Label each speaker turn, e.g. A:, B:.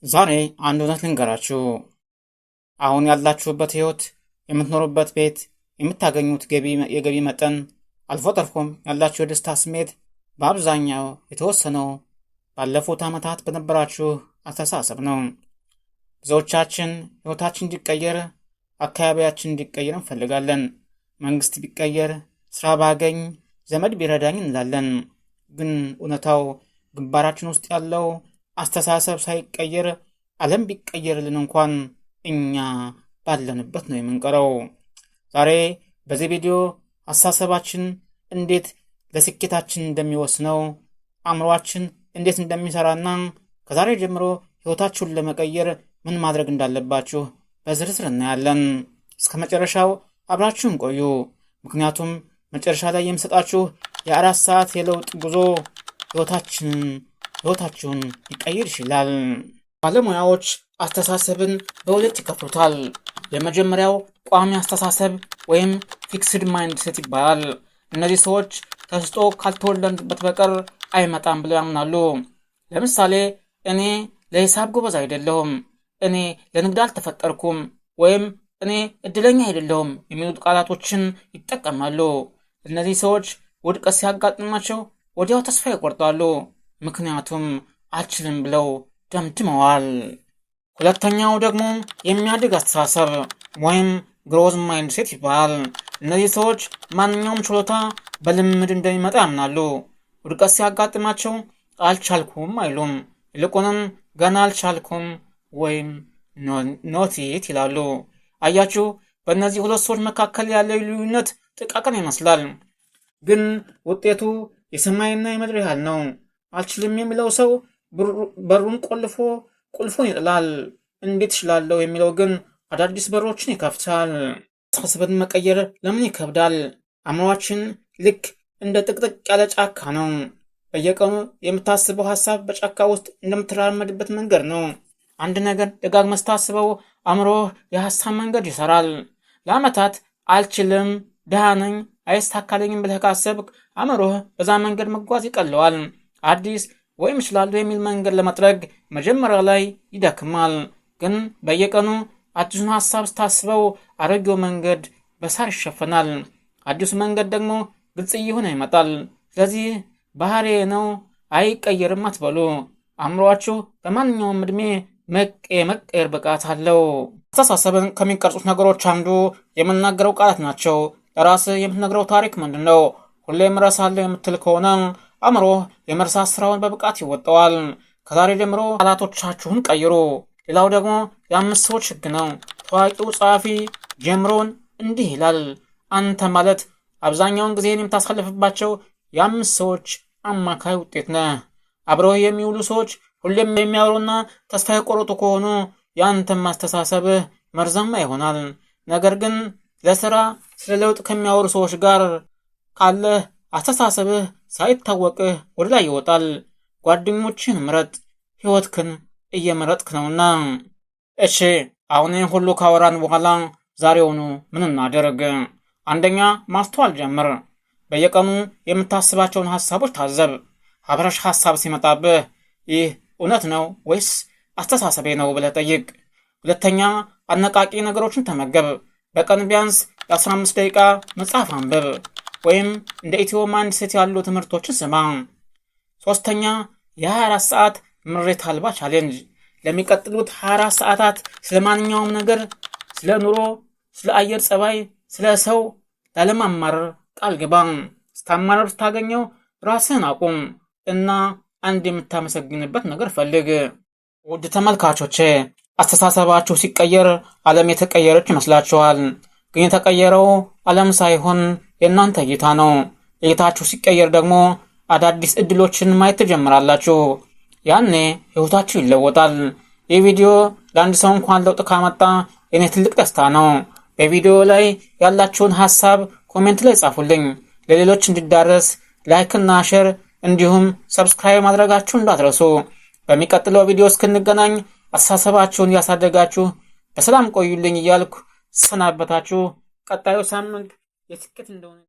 A: ዛሬ አንድ እውነት ልንገራችሁ። አሁን ያላችሁበት ህይወት፣ የምትኖሩበት ቤት፣ የምታገኙት የገቢ መጠን አልፎ ተርፎም ያላችሁ የደስታ ስሜት በአብዛኛው የተወሰነው ባለፉት ዓመታት በነበራችሁ አስተሳሰብ ነው። ብዙዎቻችን ህይወታችን እንዲቀየር፣ አካባቢያችን እንዲቀየር እንፈልጋለን። መንግስት ቢቀየር፣ ስራ ባገኝ፣ ዘመድ ቢረዳኝ እንላለን። ግን እውነታው ግንባራችን ውስጥ ያለው አስተሳሰብ ሳይቀየር ዓለም ቢቀየርልን እንኳን እኛ ባለንበት ነው የምንቀረው። ዛሬ በዚህ ቪዲዮ አስተሳሰባችን እንዴት ለስኬታችን እንደሚወስነው፣ አእምሯችን እንዴት እንደሚሰራና ከዛሬ ጀምሮ ህይወታችሁን ለመቀየር ምን ማድረግ እንዳለባችሁ በዝርዝር እናያለን። እስከ መጨረሻው አብራችሁን ቆዩ። ምክንያቱም መጨረሻ ላይ የምሰጣችሁ የ4 ሰዓት የለውጥ ጉዞ ህይወታችሁን ሊቀይር ይችላል። ባለሙያዎች አስተሳሰብን በሁለት ይከፍሉታል። የመጀመሪያው ቋሚ አስተሳሰብ ወይም ፊክስድ ማይንድ ሴት ይባላል። እነዚህ ሰዎች ተስጦ ካልተወለድንበት በቀር አይመጣም ብለው ያምናሉ። ለምሳሌ እኔ ለሂሳብ ጎበዝ አይደለሁም፣ እኔ ለንግድ አልተፈጠርኩም፣ ወይም እኔ እድለኛ አይደለሁም የሚሉት ቃላቶችን ይጠቀማሉ። እነዚህ ሰዎች ውድቀት ሲያጋጥማቸው ወዲያው ተስፋ ይቆርጣሉ፣ ምክንያቱም አልችልም ብለው ደምድመዋል። ሁለተኛው ደግሞ የሚያድግ አስተሳሰብ ወይም ግሮዝ ማይንድ ሴት ይባላል። እነዚህ ሰዎች ማንኛውም ችሎታ በልምድ እንደሚመጣ ያምናሉ። ውድቀት ሲያጋጥማቸው አልቻልኩም አይሉም፣ ይልቁንም ገና አልቻልኩም ወይም ኖቲት ይላሉ። አያችሁ፣ በእነዚህ ሁለት ሰዎች መካከል ያለው ልዩነት ጥቃቅን ይመስላል፣ ግን ውጤቱ የሰማይና የምድር ያህል ነው። አልችልም የሚለው ሰው በሩን ቁልፉን ይጥላል። እንዴት እችላለሁ የሚለው ግን አዳዲስ በሮችን ይከፍታል። አስተሳሰብን መቀየር ለምን ይከብዳል? አእምሯችን ልክ እንደ ጥቅጥቅ ያለ ጫካ ነው። በየቀኑ የምታስበው ሀሳብ በጫካ ውስጥ እንደምትራመድበት መንገድ ነው። አንድ ነገር ደጋግመህ ስታስበው አእምሮህ የሀሳብ መንገድ ይሰራል። ለዓመታት አልችልም፣ ድሃ ነኝ፣ አይሳካልኝም ብለህ ካሰብክ አእምሮህ በዛ መንገድ መጓዝ ይቀለዋል። አዲስ ወይም እችላለሁ የሚል መንገድ ለመጥረግ መጀመሪያ ላይ ይደክማል። ግን በየቀኑ አዲሱን ሀሳብ ስታስበው አሮጌው መንገድ በሳር ይሸፈናል። አዲሱ መንገድ ደግሞ ግልጽ እየሆነ ይመጣል። ስለዚህ ባህሪ ነው አይቀየርም አትበሉ። አእምሯችሁ በማንኛውም ዕድሜ የመቀየር ብቃት አለው። አስተሳሰብን ከሚቀርጹት ነገሮች አንዱ የምናገረው ቃላት ናቸው። ለራስህ የምትነግረው ታሪክ ምንድን ነው? ሁሌም እረሳለሁ የምትል ከሆነ አእምሮህ የመርሳት ስራውን በብቃት ይወጣዋል። ከዛሬ ጀምሮ ቃላቶቻችሁን ቀይሩ። ሌላው ደግሞ የ5 ሰዎች ህግ ነው። ታዋቂው ጸሐፊ ጄምሮን እንዲህ ይላል፣ አንተ ማለት አብዛኛውን ጊዜን የምታሳልፍባቸው የ5 ሰዎች አማካይ ውጤት ነህ። አብረው የሚውሉ ሰዎች ሁሌም የሚያወሩና ተስፋ የቆረጡ ከሆኑ የአንተም አስተሳሰብህ መርዛማ ይሆናል። ነገር ግን ለስራ ስለ ለውጥ ከሚያወሩ ሰዎች ጋር ካለህ አስተሳሰብህ ሳይታወቅህ ወደ ላይ ይወጣል። ጓደኞችን ምረጥ፣ ህይወትክን እየመረጥክ ነውና። እሺ፣ አሁን ሁሉ ካወራን በኋላ ዛሬውኑ ምን እናደርግ? አንደኛ፣ ማስተዋል ጀምር። በየቀኑ የምታስባቸውን ሀሳቦች ታዘብ። አብረሽ ሀሳብ ሲመጣብህ ይህ እውነት ነው ወይስ አስተሳሰቤ ነው ብለህ ጠይቅ። ሁለተኛ፣ አነቃቂ ነገሮችን ተመገብ። በቀን ቢያንስ የ15 ደቂቃ መጽሐፍ አንብብ ወይም እንደ ኢትዮ ማይንድ ሴት ያሉ ትምህርቶችን ስማ። ሶስተኛ፣ የ24 ሰዓት ምሬት አልባ ቻሌንጅ። ለሚቀጥሉት 24 ሰዓታት ስለ ማንኛውም ነገር፣ ስለ ኑሮ፣ ስለ አየር ጸባይ፣ ስለ ሰው ላለማማረር ቃል ግባ። ስታማረር ስታገኘው ራስህን አቁም እና አንድ የምታመሰግንበት ነገር ፈልግ። ውድ ተመልካቾቼ፣ አስተሳሰባችሁ ሲቀየር ዓለም የተቀየረች ይመስላችኋል። ግን የተቀየረው ዓለም ሳይሆን የእናንተ እይታ ነው። እይታችሁ ሲቀየር ደግሞ አዳዲስ እድሎችን ማየት ትጀምራላችሁ። ያኔ ህይወታችሁ ይለወጣል። ይህ ቪዲዮ ለአንድ ሰው እንኳን ለውጥ ካመጣ የኔ ትልቅ ደስታ ነው። በቪዲዮ ላይ ያላችሁን ሀሳብ ኮሜንት ላይ ጻፉልኝ። ለሌሎች እንዲዳረስ ላይክና ሼር እንዲሁም ሰብስክራይብ ማድረጋችሁ እንዳትረሱ። በሚቀጥለው ቪዲዮ እስክንገናኝ አስተሳሰባችሁን ያሳደጋችሁ በሰላም ቆዩልኝ እያልኩ ሰናበታችሁ። ቀጣዩ ሳምንት የስኬት እንደሆነ